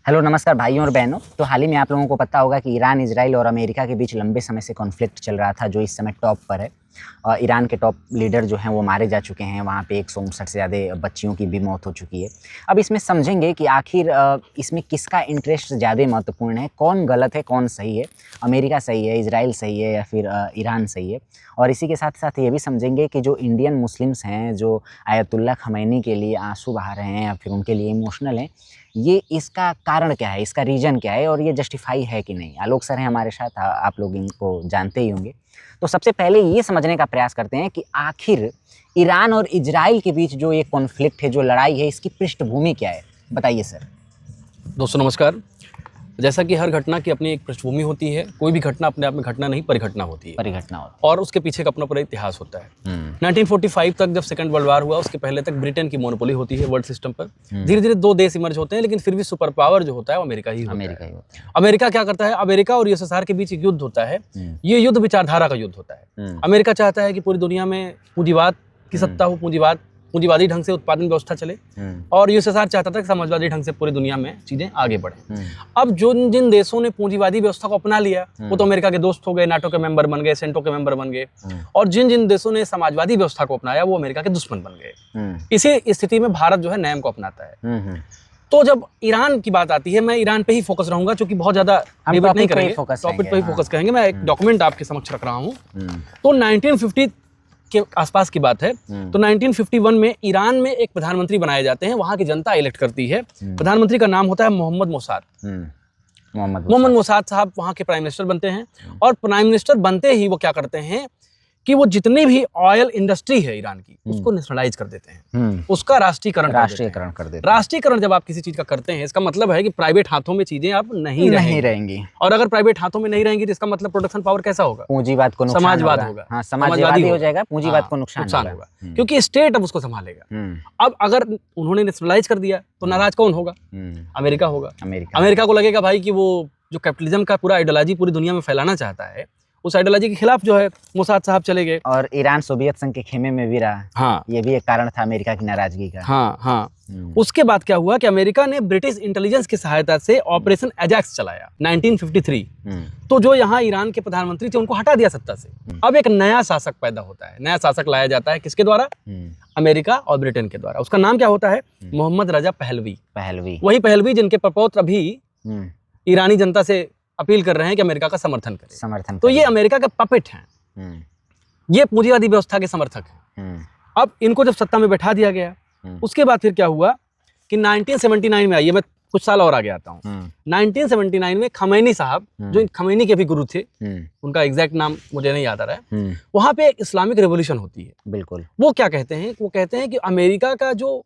Hello नमस्कार भाइयों और बहनों। तो हाल ही में आप लोगों को पता होगा कि ईरान, इजराइल और अमेरिका के बीच लंबे समय से कॉन्फ्लिक्ट चल रहा था, जो इस समय टॉप पर है। ईरान के टॉप लीडर जो हैं वो मारे जा चुके हैं। वहाँ पे 159 से ज़्यादा बच्चियों की भी मौत हो चुकी है। अब इसमें समझेंगे कि आखिर इसमें किसका इंटरेस्ट ज़्यादा महत्वपूर्ण है, कौन गलत है कौन सही है, अमेरिका सही है, इजराइल सही है या फिर ईरान सही है। और इसी के साथ साथ ये भी समझेंगे कि जो इंडियन मुस्लिम्स हैं, जो आयतुल्ला खमैनी के लिए आंसू बहा रहे हैं या फिर उनके लिए इमोशनल हैं, ये इसका कारण क्या है, इसका रीज़न क्या है और ये जस्टिफाई है कि नहीं। आलोक सर हैं हमारे साथ, आप लोग इनको जानते ही होंगे। तो सबसे पहले ये समझने का प्रयास करते हैं कि आखिर ईरान और इजराइल के बीच जो ये कॉन्फ्लिक्ट है, जो लड़ाई है, इसकी पृष्ठभूमि क्या है, बताइए सर। दोस्तों नमस्कार। जैसा कि हर घटना की अपनी एक पृष्ठभूमि होती है, कोई भी घटना अपने आप में घटना नहीं, परिघटना होती है। परिघटना होती और उसके पीछे का अपना पूरा इतिहास होता है। 1945 तक जब सेकंड वर्ल्ड वार हुआ, उसके पहले तक ब्रिटेन की मोनोपोली होती है वर्ल्ड सिस्टम पर। धीरे धीरे दो देश इमर्ज होते हैं, लेकिन फिर भी सुपर पावर जो होता है वो अमेरिका ही होता है। अमेरिका क्या करता है, अमेरिका और यूएसएसआर के बीच एक युद्ध होता है। ये युद्ध विचारधारा का युद्ध होता है। अमेरिका चाहता है कि पूरी दुनिया में पूंजीवाद की सत्ता हो, पूंजीवादी ढंग से उत्पादन व्यवस्था चले, और यूएसएसआर चाहता था कि समाजवादी ढंग से पूरी दुनिया में चीजें आगे बढ़े। अब जिन देशों ने पूंजीवादी व्यवस्था को अपना लिया वो तो अमेरिका के दोस्त हो गए, नाटो के मेंबर बन गए, सेंटो के मेंबर बन गए, और जिन देशों ने समाजवादी व्यवस्था को अपनाया वो अमेरिका के दुश्मन बन गए। इसी स्थिति में भारत जो है नैम को अपनाता है। तो जब ईरान की बात आती है, मैं ईरान पे ही फोकस रहूंगा, क्योंकि बहुत ज्यादा डिबेट नहीं करेंगे, टॉपिक पे ही फोकस करेंगे। मैं एक डॉक्यूमेंट आपके समक्ष रख रहा हूँ। तो 1950 के आसपास की बात है। तो 1951 में ईरान में एक प्रधानमंत्री बनाए जाते हैं, वहां की जनता इलेक्ट करती है। प्रधानमंत्री का नाम होता है मोहम्मद मोसाद। मोहम्मद मोसाद साहब वहां के प्राइम मिनिस्टर बनते हैं, और प्राइम मिनिस्टर बनते ही वो क्या करते हैं कि वो जितनी भी ऑयल इंडस्ट्री है ईरान की, उसको नेशनलाइज कर देते हैं, उसका राष्ट्रीयकरण कर देते हैं। राष्ट्रीयकरण जब आप किसी चीज का करते हैं, इसका मतलब है कि प्राइवेट हाथों में चीजें अब नहीं रहेंगी। और अगर प्राइवेट हाथों में नहीं रहेंगी तो इसका मतलब प्रोडक्शन पावर कैसा होगा, पूंजीवाद को, समाजवाद होगा। हाँ, समाजवादी हो जाएगा, पूंजीवाद को नुकसान होगा, क्योंकि स्टेट अब उसको संभालेगा। अब अगर उन्होंने नेशनलाइज कर दिया तो नाराज कौन होगा, अमेरिका होगा। अमेरिका को लगेगा भाई कि वो जो कैपिटलिज्म का पूरा आइडियोलॉजी पूरी दुनिया में फैलाना चाहता है, उस आइडियोलॉजी के खिलाफ जो है मोसाद साहब चले गए। और ईरान सोवियत संघ के खेमे में भी रहा। हाँ, ये भी एक कारण था अमेरिका की नाराजगी का। हाँ। उसके बाद क्या हुआ कि अमेरिका ने ब्रिटिश इंटेलिजेंस की सहायता से ऑपरेशन एजैक्स चलाया 1953। तो जो यहाँ ईरान के प्रधानमंत्री थे उनको हटा दिया सत्ता से। अब एक नया शासक पैदा होता है, नया शासक लाया जाता है, किसके द्वारा, अमेरिका और ब्रिटेन के द्वारा। उसका नाम क्या होता है, मोहम्मद रजा पहलवी। वही पहलवी जिनके प्रपौत्र अभी ईरानी जनता से अपील कर रहे हैं कि अमेरिका का समर्थन करें। तो ये अमेरिका के पपेट हैं, ये पूंजीवादी व्यवस्था के समर्थक हैं। अब इनको जब सत्ता में बैठा दिया गया, उसके बाद फिर क्या हुआ कि 1979 में, आइए मैं कुछ साल और आगे आता हूँ। 1979 में खमैनी साहब, जो खमैनी के भी गुरु थे, उनका एग्जैक्ट नाम मुझे नहीं याद आ रहा है, वहां पे एक इस्लामिक रेवोल्यूशन होती है। बिल्कुल। वो क्या कहते हैं, वो कहते हैं कि अमेरिका का जो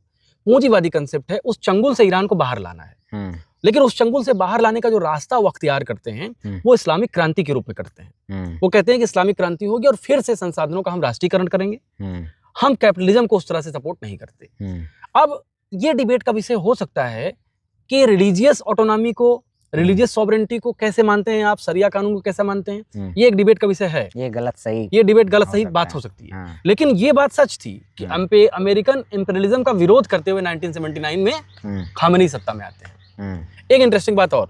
पूंजीवादी कंसेप्ट है, उस चंगुल से ईरान को बाहर लाना है। लेकिन उस चंगुल से बाहर लाने का जो रास्ता वो अख्तियार करते हैं, वो इस्लामिक क्रांति के रूप में करते हैं। वो कहते हैं कि इस्लामिक क्रांति होगी और फिर से संसाधनों का हम राष्ट्रीयकरण करेंगे, हम कैपिटलिज्म को उस तरह से सपोर्ट नहीं करते। अब ये डिबेट का विषय हो सकता है कि रिलीजियस ऑटोनॉमी को, रिलीजियस सॉवरेनिटी को कैसे मानते हैं आप, शरिया कानून को कैसे मानते हैं, ये एक डिबेट का विषय है। ये डिबेट गलत सही बात हो सकती है। लेकिन ये बात सच थी कि अमेरिकन इंपीरियलिज्म का विरोध करते हुए 1979 में खामेनी सत्ता में आते हैं। एक इंटरेस्टिंग बात और,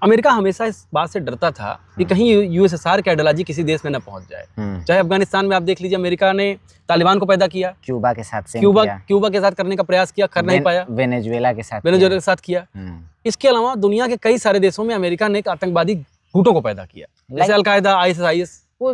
अमेरिका हमेशा इस बात से डरता था कि कहीं यूएसएसआर की आइडियोलॉजी किसी देश में न पहुंच जाए। चाहे अफगानिस्तान में आप देख लीजिए, अमेरिका ने तालिबान को पैदा किया, क्यूबा के साथ करने का प्रयास किया, कर नहीं पाया, वेनेजुएला के साथ किया। इसके अलावा दुनिया के कई सारे देशों में अमेरिका ने आतंकवादी गुटों को पैदा किया, जैसे अलकायदा, आईएसआईएस। वो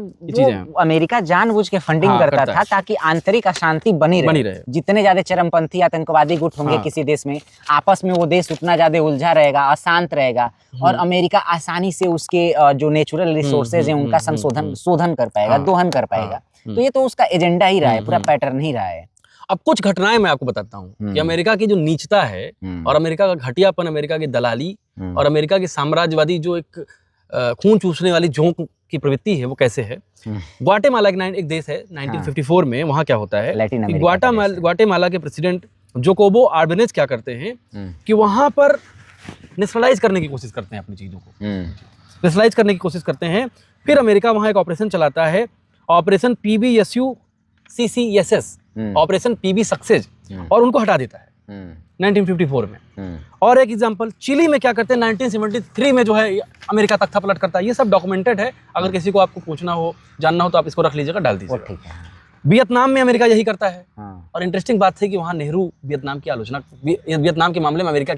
अमेरिका जानबूझ के फंडिंग करता था ताकि आंतरिक अशांति बनी रहे। जितने ज्यादा चरमपंथी आतंकवादी गुट होंगे किसी देश में, आपस में वो देश उतना ज्यादा उलझा रहेगा, अशांत रहेगा, और अमेरिका आसानी से उसके जो नेचुरल रिसोर्सेज हैं उनका शोधन कर पाएगा, दोहन कर पाएगा। तो ये तो उसका एजेंडा ही रहा है, पूरा पैटर्न ही रहा है। अब कुछ घटनाएं मैं आपको बताता हूँ कि अमेरिका की जो नीचता है, और अमेरिका का घटियापन, अमेरिका की दलाली, और अमेरिका की साम्राज्यवादी जो एक खून चूसने वाली झोंक की प्रवृत्ति है, वो कैसे है। ग्वाटेमाला एक देश है, 1954 में वहाँ क्या होता है कि ग्वाटेमाला के प्रेसिडेंट जोकोबो आर्बेनेज क्या करते हैं कि वहाँ पर नेशनलाइज करने की कोशिश करते हैं, अपनी चीज़ों को नेशनलाइज करने की कोशिश करते हैं। फिर अमेरिका वहाँ एक ऑपरेशन चलाता है, operation PBSU CCSS, operation PB success, और उनको हटा देता है। 1954 में। और एक एग्जांपल चिली में क्या करते हैं 1973 में जो है अमेरिका तख्ता पलट करता है। ये सब डॉक्यूमेंटेड है, अगर किसी को आपको पूछना हो, जानना हो तो आप इसको रख लीजिएगा, डाल दीजिएगा। ठीक है। वियतनाम में अमेरिका यही करता है। हाँ। और इंटरेस्टिंग बात थी कि वहाँ नेहरू वियतनाम की आलोचना, वियतनाम के मामले में अमेरिका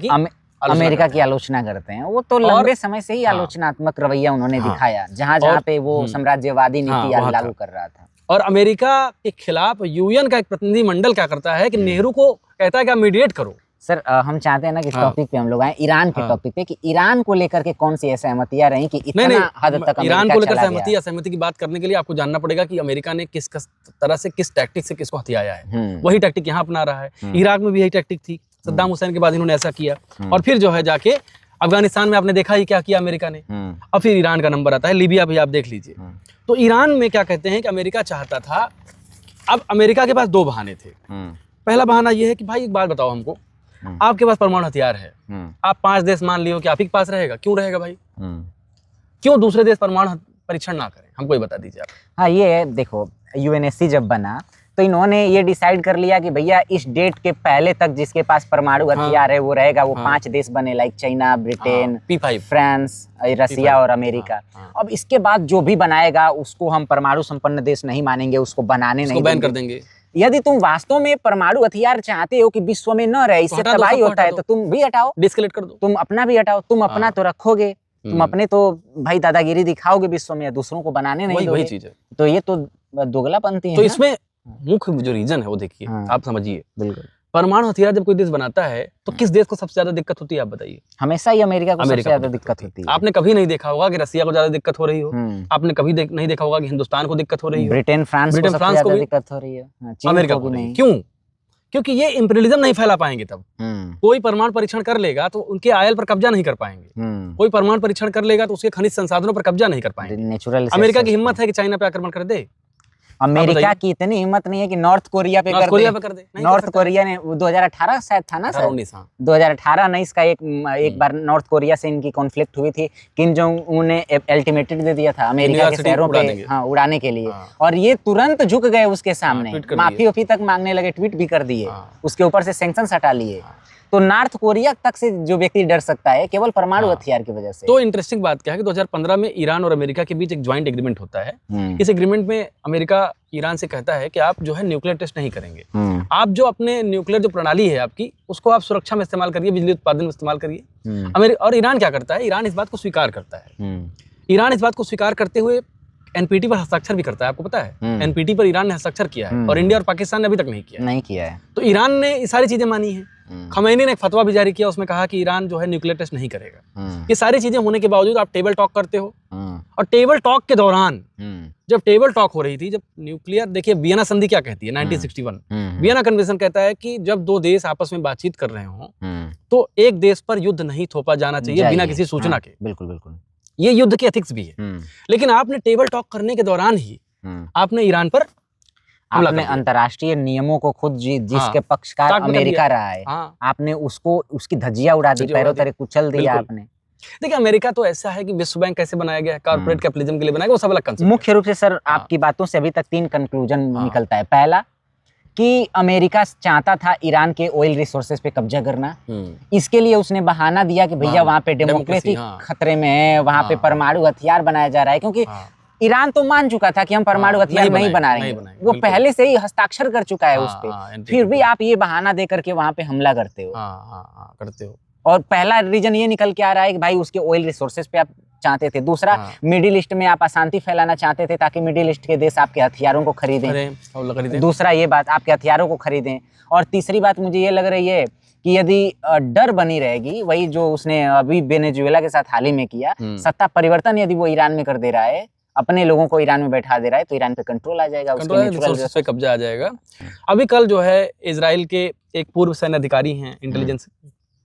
की आलोचना करते हैं। वो तो लंबे समय से ही आलोचनात्मक रवैया उन्होंने दिखाया, जहाँ पे वो साम्राज्यवादी नीति लागू कर रहा था। और अमेरिका के खिलाफ यूएन का एक प्रतिनिधिमंडल क्या करता है कि नेहरू को कहता है कि आप मीडिएट करो। सर हम चाहते हैं ना कि टॉपिक पे हम लोग आए, ईरान के टॉपिक पे, कि ईरान को लेकर के कौन सी सहमतियां रही कि इतना हद तक ईरान को लेकर सहमति की बात करने के लिए आपको जानना पड़ेगा कि अमेरिका ने किस तरह से, किस टैक्टिक से किसको हथियाया है। वही टैक्टिक यहाँ अपना रहा है। इराक में भी यही टैक्टिक थी, सद्दाम हुसैन के बाद इन्होंने ऐसा किया। और फिर जो है जाके अफगानिस्तान में आपने देखा ही क्या किया अमेरिका ने। अब फिर ईरान का नंबर आता है, लीबिया भी आप देख लीजिए। तो ईरान में क्या कहते हैं कि अमेरिका चाहता था, अब अमेरिका के पास दो बहाने थे। पहला बहाना यह है कि भाई एक बात बताओ हमको, आपके पास परमाणु हथियार है, आप 5 देश मान लियो कि आप ही के पास रहेगा, क्यों रहेगा भाई? क्यों दूसरे देश परमाणु परीक्षण ना करें? हमको ये बता दीजिए आप। हाँ, ये है, देखो यूएनएससी जब बना तो इन्होंने ये डिसाइड कर लिया कि भैया इस डेट के पहले तक जिसके पास परमाणु हथियार है वो रहेगा। वो 5 देश बने, लाइक चाइना, ब्रिटेन, फ्रांस, रसिया और अमेरिका। अब इसके बाद जो भी बनाएगा उसको हम परमाणु संपन्न देश नहीं मानेंगे, उसको बनाने नहीं बैन कर देंगे। यदि तुम वास्तव में परमाणु हथियार चाहते हो कि विश्व में न रहे, इससे तबाही होता है, तो तुम भी हटाओ, डिस्कलेट कर दो, तुम अपना भी हटाओ। तुम अपना तो रखोगे, तुम अपने तो भाई दादागिरी दिखाओगे विश्व में, दूसरों को बनाने नहीं दोगे। वही चीज है। तो ये तो दोगलापंती है। तो इसमें मुख्य जो रीजन है वो देखिए, आप समझिए। बिल्कुल। परमाणु हथियार जब कोई देश बनाता है तो किस देश को सबसे ज्यादा दिक्कत होती है, आप बताइए? हमेशा ही अमेरिका को सबसे ज्यादा दिक्कत होती है। आपने कभी नहीं देखा होगा कि रसिया को ज्यादा दिक्कत हो रही हो। आपने कभी नहीं देखा होगा कि हिंदुस्तान को दिक्कत हो रही हो। ब्रिटेन फ्रांस को ज्यादा दिक्कत हो रही है, अमेरिका को नहीं। क्यों? क्योंकि ये इंपीरियलिज्म नहीं फैला पाएंगे। तब कोई परमाणु परीक्षण कर लेगा तो उनके आयल पर कब्जा नहीं कर पाएंगे। कोई परमाणु परीक्षण कर लेगा तो उसके खनिज संसाधनों पर कब्जा नहीं कर पाएंगे। नेचुरल अमेरिका की हिम्मत है कि चाइना पे आक्रमण कर दे? अमेरिका की इतनी हिम्मत नहीं है कि नॉर्थ कोरिया पे कर दे। नॉर्थ कोरिया ने 2018 शायद था ना सर, 2018-19 का एक बार नॉर्थ कोरिया से इनकी कॉन्फ्लिक्ट हुई थी। किम जोंग उन ने अल्टीमेटम दे दिया था अमेरिका के शहरों पे उड़ाने के लिए, और ये तुरंत झुक गए उसके सामने, माफी तक मांगने लगे, ट्वीट भी कर दिए, उसके ऊपर से सैंक्शंस हटा लिए। तो नॉर्थ कोरिया तक से जो व्यक्ति डर सकता है केवल परमाणु हथियार की वजह से। तो इंटरेस्टिंग बात क्या है कि 2015 में ईरान और अमेरिका के बीच एक ज्वाइंट एग्रीमेंट होता है। इस एग्रीमेंट में अमेरिका ईरान से कहता है कि आप जो है न्यूक्लियर टेस्ट नहीं करेंगे, आप जो अपने न्यूक्लियर जो प्रणाली है आपकी, उसको आप सुरक्षा में इस्तेमाल करिए, बिजली उत्पादन में इस्तेमाल करिए। और ईरान क्या करता है? ईरान इस बात को स्वीकार करता है। ईरान इस बात को स्वीकार करते हुए एनपीटी पर हस्ताक्षर भी करता है। आपको पता है एनपीटी पर ईरान ने हस्ताक्षर किया है, और इंडिया और पाकिस्तान ने अभी तक नहीं किया है। तो ईरान ने ये सारी चीजें मानी है। खमैनी ने एक फतवा भी जारी किया, उसमें कहा कि ईरान जो है न्यूक्लियर टेस्ट नहीं करेगा। ये सारी चीजें होने के बावजूद आप टेबल टॉक करते हो, और टेबल टॉक के दौरान जब टेबल टॉक हो रही थी, जब न्यूक्लियर, देखिए वियना संधि क्या कहती है 1961, वियना कन्वेंशन कहता है कि जब दो देश आपस में बातचीत कर रहे हो तो एक देश पर युद्ध नहीं थोपा जाना चाहिए बिना किसी सूचना के। बिल्कुल बिल्कुल, ये युद्ध की एथिक्स भी है। लेकिन आपने टेबल टॉक करने के दौरान ही आपने ईरान पर आपने अंतर्राष्ट्रीय नियमों को खुद जिसके पक्षकार अमेरिका रहा है, आपने उसकी धज्जियां उड़ा दी, पैरों तले कुचल दिया आपने। देखिए अमेरिका तो ऐसा है कि विश्व बैंक कैसे बनाया गया है, कॉर्पोरेट कैपिटलिज्म के लिए बनाया गया, वो सब अलग कंसेप्ट। मुख्य रूप से सर आपकी बातों से अभी तक 3 कंक्लूजन निकलता है। पहला कि अमेरिका चाहता था ईरान के ऑयल रिसोर्सेज पे कब्जा करना, इसके लिए उसने बहाना दिया कि भैया वहां पे डेमोक्रेसी खतरे में है, वहां पे परमाणु हथियार बनाया जा रहा है, क्योंकि ईरान तो मान चुका था कि हम परमाणु हथियार नहीं बना रहे हैं, वो पहले से ही हस्ताक्षर कर चुका है उस पे। फिर भी आप ये बहाना दे करके वहां पे हमला करते हो। और पहला रीजन ये निकल के आ रहा है कि भाई उसके ऑयल रिसोर्सेज पे आप चाहते थे। दूसरा, मिडिल ईस्ट में आप अशांति फैलाना चाहते थे ताकि मिडिल ईस्ट के देश आपके हथियारों को खरीदें। दूसरा ये बात, आपके हथियारों को खरीदें। और तीसरी बात मुझे ये लग रही है कि यदि डर बनी रहेगी, वही जो उसने अभी वेनेजुएला के साथ हाल ही में किया, सत्ता परिवर्तन यदि वो ईरान में कर दे रहा है, अपने लोगों को ईरान में बैठा दे रहा है, तो ईरान पे कंट्रोल आ जाएगा, उसके रिसोर्सेज पे कब्जा आ जाएगा। अभी कल जो है इजराइल के एक पूर्व सैन्य अधिकारी हैं इंटेलिजेंस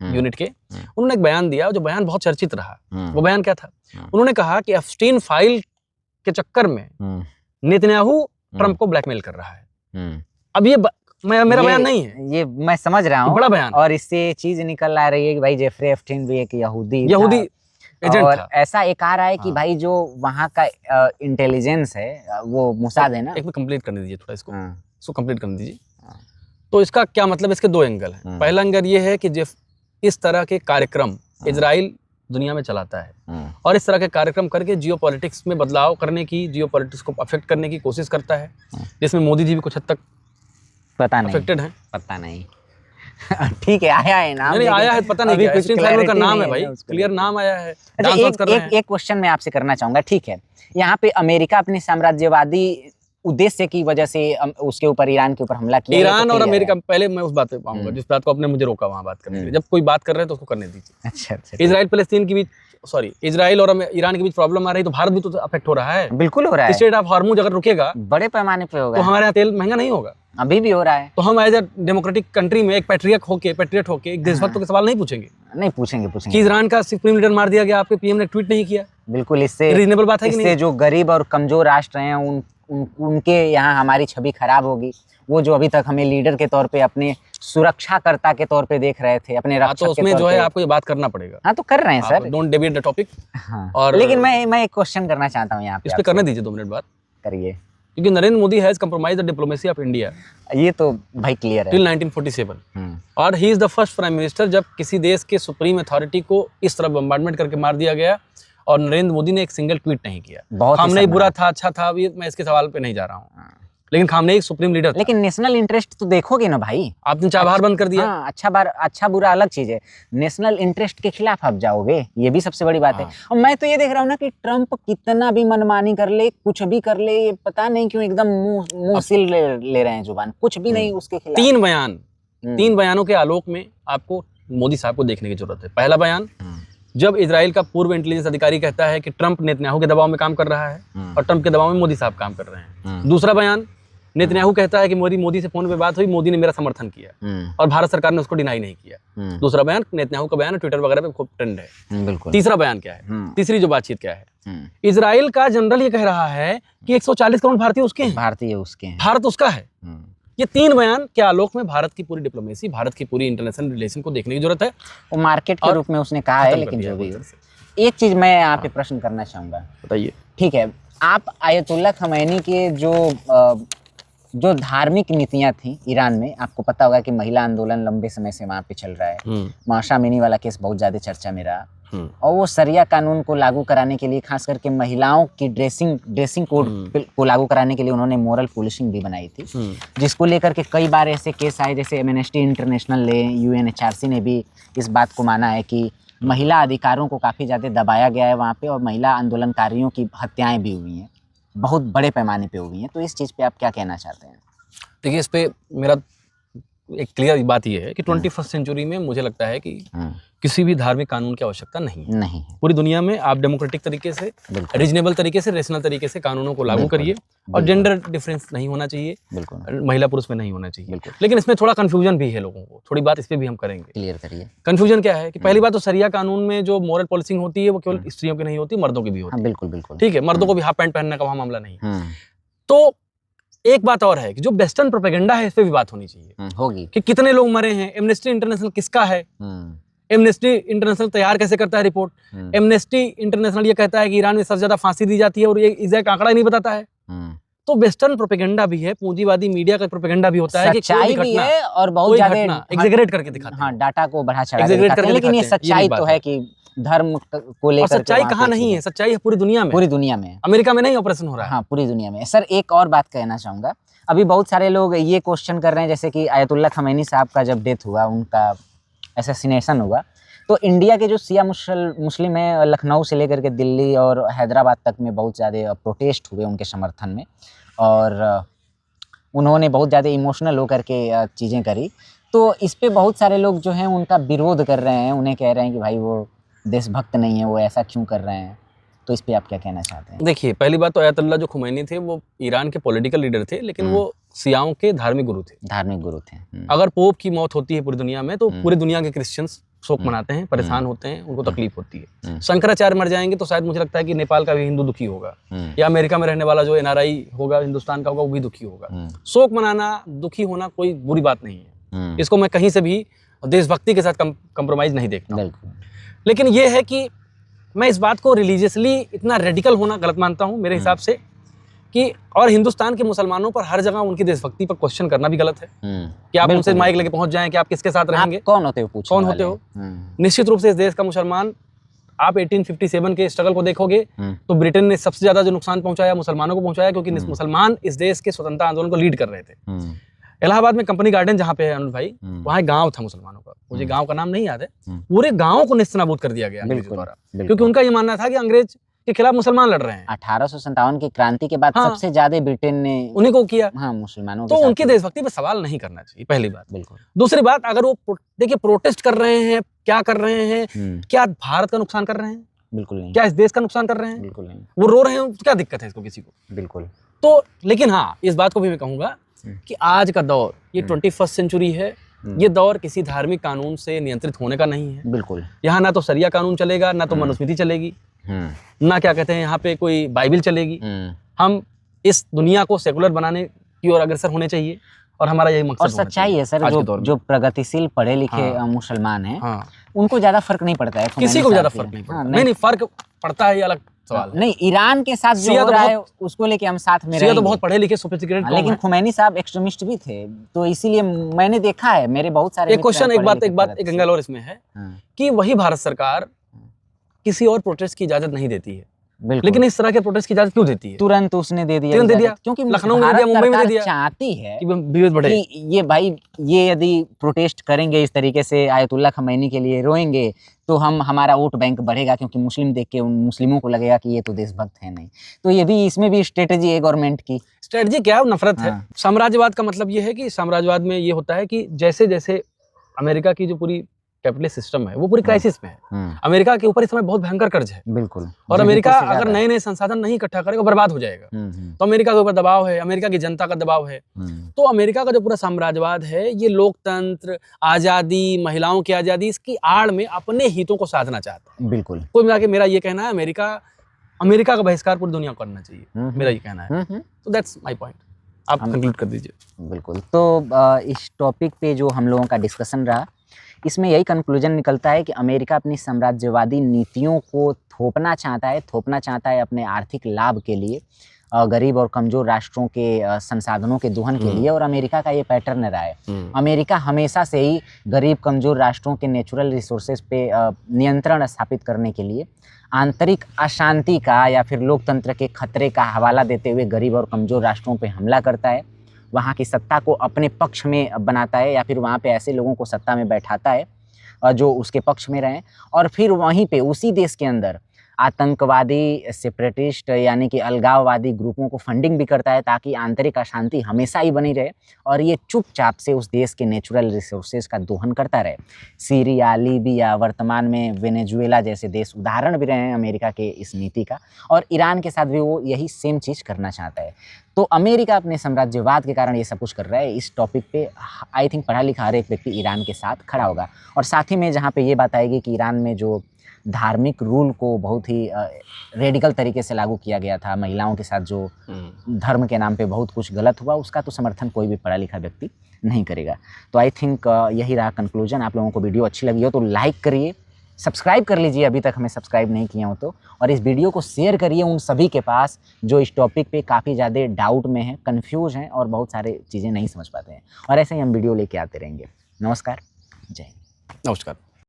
यूनिट के, उन्होंने एक बयान दिया, जो बयान बहुत चर्चित रहा। वो बयान क्या था? उन्होंने कहा कि एप्स्टीन फाइल के चक्कर में नेतन्याहू ट्रंप को ब्लैकमेल कर रहा है। अब ये मेरा बयान नहीं है, ये मैं समझ रहा हूँ, बड़ा बयान। और इससे चीज निकल आ रही है कि भाई जेफरी एप्स्टीन भी एक यहूदी एजेंट और था। ऐसा एक आ रहा है कि भाई जो वहाँ का इंटेलिजेंस है वो मुसाद है ना। एक मिनट कंप्लीट करने दीजिए थोड़ा, इसको कंप्लीट करने दीजिए। तो इसका क्या मतलब, इसके दो एंगल हैं। पहला एंगल ये है कि जिस इस तरह के कार्यक्रम इजराइल दुनिया में चलाता है और इस तरह के कार्यक्रम करके जियोपॉलिटिक्स में बदलाव करने की, जियोपॉलिटिक्स को अफेक्ट करने की कोशिश करता है, जिसमें मोदी जी भी कुछ हद तक पता नहीं, अफेक्टेड हैं। पता नहीं ठीक है, आया है नाम, नहीं आया है, पता नहीं क्या कुछ का नाम है भाई, क्लियर नाम आया है। अच्छा, एक क्वेश्चन मैं आपसे करना चाहूंगा। ठीक है, यहाँ पे अमेरिका अपने साम्राज्यवादी उद्देश्य की वजह से उसके ऊपर, ईरान के ऊपर हमला किया। ईरान और अमेरिका, पहले मैं उस बात पे आऊंगा जिस बात को आपने मुझे रोका वहां बात करने के लिए। जब कोई बात कर रहे हैं तो उसको करने दीजिए। अच्छा, इजराइल पैलेस्टीन के बीच, सॉरी, इजराइल और ईरान के बीच प्रॉब्लम आ रही है, तो भारत भी तो अफेक्ट हो रहा है। बिल्कुल हो रहा है। स्ट्रेट ऑफ हॉर्मुज अगर रुकेगा बड़े पैमाने पे होगा तो हमारे यहाँ तेल महंगा नहीं होगा। अभी भी हो रहा है। तो हम एज अ डेमोक्रेटिक कंट्री में एक पैट्रियट होके एक देशभक्त के सवाल नहीं पूछेंगे? नहीं पूछेंगे कि ईरान का सुप्रीम लीडर मार दिया गया, आपके पीएम ने ट्वीट नहीं किया? बिल्कुल, इससे रीजनेबल बात है कि नहीं? इससे जो गरीब और कमजोर राष्ट्र हैं उनके यहाँ हमारी छवि खराब होगी। वो जो अभी तक हमें लीडर के तौर पे, अपने सुरक्षाकर्ता के तौर पे देख रहे थे, अपने रक्षक तो उसमें जो है आपको ये बात करना पड़ेगा। हाँ, तो कर रहे हैं sir, don't deviate the topic. और लेकिन मैं एक क्वेश्चन करना चाहता हूँ यहाँ पे, इस पे करने दीजिए 2 मिनट बात करिए। क्योंकि Narendra Modi has compromise the diplomacy of India, ये तो भाई क्लियर है, टिल 1947। और he is the first prime minister जब किसी देश के सुप्रीम अथॉरिटी को इस तरह बम्बार्डमेंट करके मार दिया गया और नरेंद्र मोदी ने एक सिंगल ट्वीट नहीं किया। खामनेई बुरा था, अच्छा था, अभी मैं इसके सवाल पे नहीं जा रहा हूँ, लेकिन खामनेई सुप्रीम लीडर था। लेकिन नेशनल इंटरेस्ट तो देखोगे ना भाई, आपने चाबहार बंद कर दिया। हाँ, अच्छा बुरा अलग चीज है, नेशनल इंटरेस्ट के खिलाफ आप जाओगे, ये भी सबसे बड़ी बात है। और मैं तो ये देख रहा हूँ ना कि ट्रम्प कितना भी मनमानी कर ले, कुछ भी कर ले, ये पता नहीं क्यों एकदम मुंह सिल ले रहे हैं जुबान, कुछ भी नहीं उसके खिलाफ। 3 बयानों के आलोक में आपको मोदी साहब को देखने की जरूरत है। पहला बयान, जब इजराइल का पूर्व इंटेलिजेंस अधिकारी कहता है कि ट्रंप नेतन्याहू के दबाव में काम कर रहा है और ट्रंप के दबाव में मोदी साहब काम कर रहे हैं। दूसरा बयान, नेतन्याहू कहता है कि मोदी से फोन पे बात हुई, मोदी ने मेरा समर्थन किया और भारत सरकार ने उसको डिनाई नहीं किया। दूसरा बयान, नेतन्याहू का बयान ट्विटर वगैरह पे खूब ट्रेंड है। बिल्कुल। तीसरा बयान क्या है, तीसरी जो बातचीत क्या है, इजराइल का जनरल ये कह रहा है कि 140 करोड़ भारतीय उसके हैं, भारत उसका है। ये 3 बयान के आलोक में भारत की पूरी डिप्लोमेसी, भारत की पूरी इंटरनेशनल रिलेशन को देखने की जरूरत है। वो मार्केट के रूप में उसने कहा है, लेकिन जो भी, एक चीज मैं यहाँ पे प्रश्न करना चाहूंगा, बताइए। ठीक है, आप आयतुल्ला खमैनी के जो धार्मिक नीतियां थी ईरान में, आपको पता होगा कि महिला आंदोलन लंबे समय से वहाँ पे चल रहा है, माशा अमीनी वाला केस बहुत ज्यादा चर्चा में रहा, और वो शरिया कानून को लागू कराने के लिए, खास करके महिलाओं की ड्रेसिंग कोड को लागू कराने के लिए उन्होंने मोरल पुलिसिंग भी बनाई थी, जिसको लेकर के कई बार ऐसे केस आए, जैसे एमनेस्टी इंटरनेशनल ने, UNHRC ने भी इस बात को माना है कि महिला अधिकारों को काफ़ी ज़्यादा दबाया गया है वहाँ पे, और महिला आंदोलनकारियों की हत्याएं भी हुई हैं, बहुत बड़े पैमाने पे हुई हैं। तो इस चीज़ पे आप क्या कहना चाहते हैं? देखिए, इस पे मेरा एक क्लियर बात ये है कि 21st सेंचुरी में मुझे लगता है कि किसी भी धार्मिक कानून की आवश्यकता नहीं है। पूरी दुनिया में आप डेमोक्रेटिक तरीके से, रीजनेबल तरीके से, रेशनल तरीके से कानूनों को लागू करिए, और जेंडर डिफरेंस नहीं होना चाहिए, महिला पुरुष में नहीं होना चाहिए। लेकिन इसमें थोड़ा कंफ्यूजन भी है लोगों को, थोड़ी बात इस पे भी हम करेंगे, क्लियर करिए। कंफ्यूजन क्या है कि पहली बात तो शरिया कानून में जो मोरल पॉलिसिंग होती है वो केवल स्त्रियों की नहीं होती, मर्दों की भी होती है। बिल्कुल, ठीक है, मर्दों को भी हाफ पैंट पहनने का वहाँ मामला नहीं है। तो एक बात और है कि जो वेस्टर्न प्रोपेगेंडा है, इस पे भी बात होनी चाहिए, होगी, कि कितने लोग मरे हैं, एमनेस्टी इंटरनेशनल किसका है, एमनेस्टी इंटरनेशनल तैयार कैसे करता है रिपोर्ट, एमनेस्टी इंटरनेशनल ये कहता है कि ईरान में सबसे ज्यादा फांसी दी जाती है और ये एग्जैक्ट आंकड़ा नहीं बताता है। तो वेस्टर्न प्रोपेगेंडा भी है, पूंजीवादी मीडिया का प्रोपेगेंडा भी होता है कि सच्चाई भी है और बहुत ज्यादा एग्जैगरेट करके दिखाते हैं। हाँ, डाटा को बढ़ा चढ़ा के दिखाते हैं, लेकिन ये सच्चाई तो है कि धर्म को लेकर, सच्चाई कहाँ नहीं है, सच्चाई है पूरी दुनिया में, अमेरिका में नहीं ऑपरेशन हो रहा है। हाँ, पूरी दुनिया में। सर, एक और बात कहना चाहूंगा, अभी बहुत सारे लोग ये क्वेश्चन कर रहे हैं, जैसे कि आयतुल्ला खमैनी साहब का जब डेथ हुआ, उनका असैसिनेशन हुआ, तो इंडिया के जो शिया मुस्लिम है, लखनऊ से लेकर के दिल्ली और हैदराबाद तक में बहुत ज़्यादा प्रोटेस्ट हुए उनके समर्थन में, और उन्होंने बहुत ज़्यादा इमोशनल होकर के चीज़ें करी। तो इस पे बहुत सारे लोग जो हैं उनका विरोध कर रहे हैं, उन्हें कह रहे हैं कि भाई वो देशभक्त नहीं है, वो ऐसा क्यों कर रहे हैं। तो इस पे आप क्या कहना चाहते हैं? देखिए, पहली बात तो आयतुल्ला जो खुमैनी थे वो ईरान के पॉलिटिकल लीडर थे, लेकिन वो शियाओं के धार्मिक गुरु थे। अगर पोप की मौत होती है पूरी दुनिया में तो पूरी दुनिया के क्रिश्चियंस शोक मनाते हैं, परेशान होते हैं, उनको तकलीफ होती है। शंकराचार्य मर जाएंगे तो शायद मुझे लगता है कि नेपाल का भी हिंदू दुखी होगा, या अमेरिका में रहने वाला जो NRI होगा, हिंदुस्तान का होगा, वो भी दुखी होगा। शोक मनाना, दुखी होना कोई बुरी बात नहीं है, इसको मैं कहीं से भी देशभक्ति के साथ कंप्रोमाइज नहीं देखता। लेकिन ये है कि मैं इस बात को रिलीजियसली इतना रेडिकल होना गलत मानता हूँ मेरे हिसाब से, कि और हिंदुस्तान के मुसलमानों पर हर जगह उनकी देशभक्ति पर क्वेश्चन करना भी गलत है कि आप उनसे माइक लेके पहुंच जाएं कि आप किसके साथ रहेंगे, कौन होते हो, पूछने कौन होते हो। निश्चित रूप से इस देश का मुसलमान, आप 1857 के स्ट्रगल को देखोगे तो ब्रिटेन ने सबसे ज्यादा जो नुकसान पहुंचाया मुसलमानों को पहुंचाया, क्योंकि मुसलमान इस देश के स्वतंत्रता आंदोलन को लीड कर रहे थे। इलाहाबाद में कंपनी गार्डन जहाँ पे है अनुज भाई, वहाँ एक गांव था मुसलमानों का, मुझे गांव का नाम नहीं याद है, पूरे गांव को नेस्तनाबूद कर दिया गया अंग्रेजों द्वारा, क्योंकि उनका ये मानना था कि अंग्रेज के खिलाफ मुसलमान लड़ रहे हैं। 1857 की क्रांति के बाद सबसे ज्यादा ब्रिटेन ने उन्हीं को किया, मुसलमानों तो उनकी देशभक्ति पे सवाल नहीं करना चाहिए, पहली बात। बिल्कुल। दूसरी बात, अगर वो देखिए प्रोटेस्ट कर रहे हैं, क्या कर रहे हैं, क्या भारत का नुकसान कर रहे हैं? बिल्कुल नहीं। क्या इस देश का नुकसान कर रहे हैं? बिल्कुल नहीं। वो रो रहे हैं, क्या दिक्कत है इसको किसी को? बिल्कुल। तो लेकिन हाँ, इस बात को भी मैं कहूंगा कि आज का दौर, ये 21st सेंचुरी है, ये दौर किसी धार्मिक कानून से नियंत्रित होने का नहीं है। बिल्कुल। यहाँ ना तो शरिया कानून चलेगा, ना तो मनुस्मृति चलेगी, ना क्या कहते हैं यहाँ पे कोई बाइबिल चलेगी। हम इस दुनिया को सेकुलर बनाने की ओर अग्रसर होने चाहिए, और हमारा यही मकसद। और सच्चाई है सर, जो प्रगतिशील पढ़े लिखे मुसलमान हैं, उनको ज्यादा फर्क नहीं पड़ता है, किसी को ज्यादा फर्क नहीं पड़ता। नहीं, फर्क पड़ता है, ये अलग सवाल है। नहीं, ईरान के साथ जो हो रहा है उसको लेके हम साथ में रहेंगे। तो बहुत पढ़े लिखे सोफिस्टिकेटेड, लेकिन खुमैनी साहब एक्सट्रीमिस्ट भी थे, तो इसीलिए मैंने देखा है, मेरे बहुत सारे एक क्वेश्चन, एक एंगल और इसमें है कि वही भारत सरकार किसी और प्रोटेस्ट की इजाजत नहीं देती है, लेकिन इस तरह के प्रोटेस्ट की इजाजत क्यों देती है? तुरंत उसने दे दिया, क्योंकि लखनऊ में दिया, मुंबई में दे दिया, चाहती है कि विभेद बढ़े। ये भाई, ये यदि प्रोटेस्ट करेंगे इस तरीके से, आयतुल्लाह खमैनी के लिए रोएंगे, तो हमारा वोट बैंक बढ़ेगा, क्योंकि मुस्लिम देख के उन मुस्लिमों को लगेगा कि ये तो देशभक्त है नहीं। तो ये भी, इसमें भी स्ट्रेटेजी है गवर्नमेंट की। स्ट्रेटेजी क्या है? नफरत है। साम्राज्यवाद का मतलब ये है कि साम्राज्यवाद में ये होता है कि जैसे जैसे अमेरिका की जो पूरी कैपिटलिस्ट सिस्टम है वो पूरी क्राइसिस में है। अमेरिका के ऊपर इस समय बहुत भयंकर कर्ज है। बिल्कुल। और अमेरिका अगर नए नए संसाधन नहीं इकट्ठा करेगा, बर्बाद हो जाएगा। तो अमेरिका के ऊपर दबाव है, अमेरिका की जनता का दबाव है। तो अमेरिका का जो पूरा साम्राज्यवाद है, ये लोकतंत्र, आजादी, महिलाओं की आजादी, इसकी आड़ में अपने हितों को साधना चाहता है। बिल्कुल। कुल मिला के मेरा ये कहना है, अमेरिका का बहिष्कार पूरी दुनिया को करना चाहिए, मेरा ये कहना है। तो दैट्स माय पॉइंट, आप कंक्लूड कर दीजिए। बिल्कुल। तो इस टॉपिक पे जो हम लोगों का डिस्कशन रहा, इसमें यही कंक्लूजन निकलता है कि अमेरिका अपनी साम्राज्यवादी नीतियों को थोपना चाहता है अपने आर्थिक लाभ के लिए, गरीब और कमज़ोर राष्ट्रों के संसाधनों के दोहन के लिए। और अमेरिका का ये पैटर्न रहा है, अमेरिका हमेशा से ही गरीब कमज़ोर राष्ट्रों के नेचुरल रिसोर्सेज पे नियंत्रण स्थापित करने के लिए आंतरिक अशांति का या फिर लोकतंत्र के खतरे का हवाला देते हुए गरीब और कमज़ोर राष्ट्रों पे हमला करता है, वहाँ की सत्ता को अपने पक्ष में बनाता है, या फिर वहाँ पे ऐसे लोगों को सत्ता में बैठाता है जो उसके पक्ष में रहें, और फिर वहीं पे उसी देश के अंदर आतंकवादी, सेपरेटिस्ट यानी कि अलगाववादी ग्रुपों को फंडिंग भी करता है, ताकि आंतरिक अशांति हमेशा ही बनी रहे और ये चुपचाप से उस देश के नेचुरल रिसोर्सेज का दोहन करता रहे। सीरिया, लीबिया, वर्तमान में वेनेजुएला जैसे देश उदाहरण भी रहे हैं अमेरिका के इस नीति का, और ईरान के साथ भी वो यही सेम चीज़ करना चाहता है। तो अमेरिका अपने साम्राज्यवाद के कारण ये सब कुछ कर रहा है। इस टॉपिक पे आई थिंक पढ़ा लिखा हर एक व्यक्ति ईरान के साथ खड़ा होगा। और साथ ही में जहाँ पे ये बात आएगी कि ईरान में जो धार्मिक रूल को बहुत ही रेडिकल तरीके से लागू किया गया था, महिलाओं के साथ जो धर्म के नाम पे बहुत कुछ गलत हुआ, उसका तो समर्थन कोई भी पढ़ा लिखा व्यक्ति नहीं करेगा। तो आई थिंक यही रहा कंक्लूजन। आप लोगों को वीडियो अच्छी लगी हो तो लाइक करिए, सब्सक्राइब कर लीजिए अभी तक हमें सब्सक्राइब नहीं किया हो तो, और इस वीडियो को शेयर करिए उन सभी के पास जो इस टॉपिक पे काफ़ी ज़्यादा डाउट में हैं, कन्फ्यूज हैं और बहुत सारे चीज़ें नहीं समझ पाते हैं। और ऐसे ही हम वीडियो लेके आते रहेंगे। नमस्कार, जय हिंद। नमस्कार।